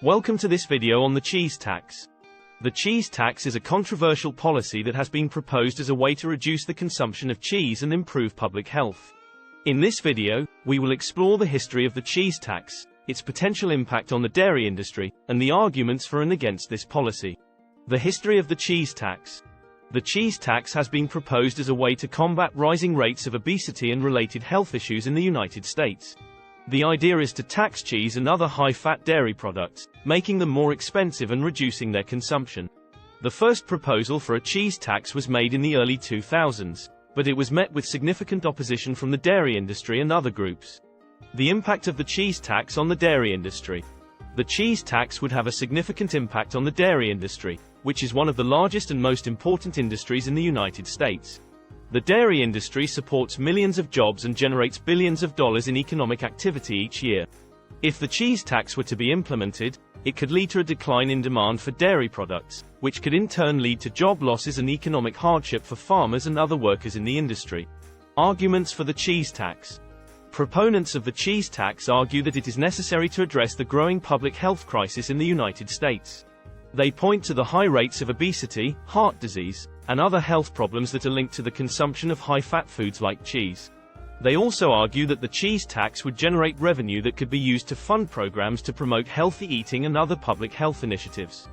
Welcome to this video on the cheese tax. The cheese tax is a controversial policy that has been proposed as a way to reduce the consumption of cheese and improve public health. In this video, we will explore the history of the cheese tax, its potential impact on the dairy industry, and the arguments for and against this policy. The history of the cheese tax. The cheese tax has been proposed as a way to combat rising rates of obesity and related health issues in the United States. The idea is to tax cheese and other high-fat dairy products, making them more expensive and reducing their consumption. The first proposal for a cheese tax was made in the early 2000s, but it was met with significant opposition from the dairy industry and other groups. The impact of the cheese tax on the dairy industry. The cheese tax would have a significant impact on the dairy industry, which is one of the largest and most important industries in the United States. The dairy industry supports millions of jobs and generates billions of dollars in economic activity each year. If the cheese tax were to be implemented, it could lead to a decline in demand for dairy products, which could in turn lead to job losses and economic hardship for farmers and other workers in the industry. Arguments for the cheese tax. Proponents of the cheese tax argue that it is necessary to address the growing public health crisis in the United States. They point to the high rates of obesity, heart disease, and other health problems that are linked to the consumption of high-fat foods like cheese. They also argue that the cheese tax would generate revenue that could be used to fund programs to promote healthy eating and other public health initiatives.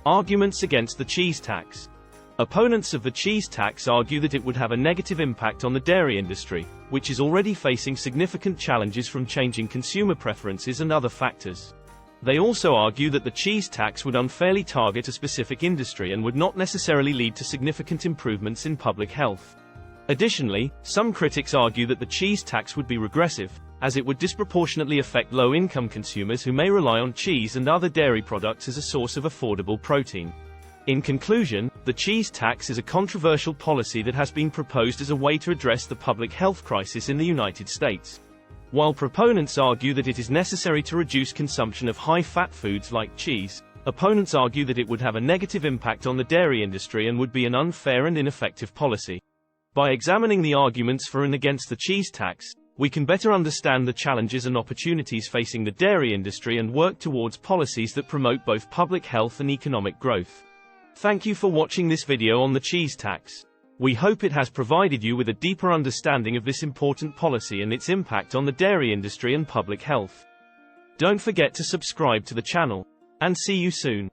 Arguments against the cheese tax. Opponents of the cheese tax argue that it would have a negative impact on the dairy industry, which is already facing significant challenges from changing consumer preferences and other factors. They also argue that the cheese tax would unfairly target a specific industry and would not necessarily lead to significant improvements in public health. Additionally, some critics argue that the cheese tax would be regressive, as it would disproportionately affect low-income consumers who may rely on cheese and other dairy products as a source of affordable protein. In conclusion, the cheese tax is a controversial policy that has been proposed as a way to address the public health crisis in the United States. While proponents argue that it is necessary to reduce consumption of high-fat foods like cheese, opponents argue that it would have a negative impact on the dairy industry and would be an unfair and ineffective policy. By examining the arguments for and against the cheese tax, we can better understand the challenges and opportunities facing the dairy industry and work towards policies that promote both public health and economic growth. Thank you for watching this video on the cheese tax. We hope it has provided you with a deeper understanding of this important policy and its impact on the dairy industry and public health. Don't forget to subscribe to the channel. And see you soon.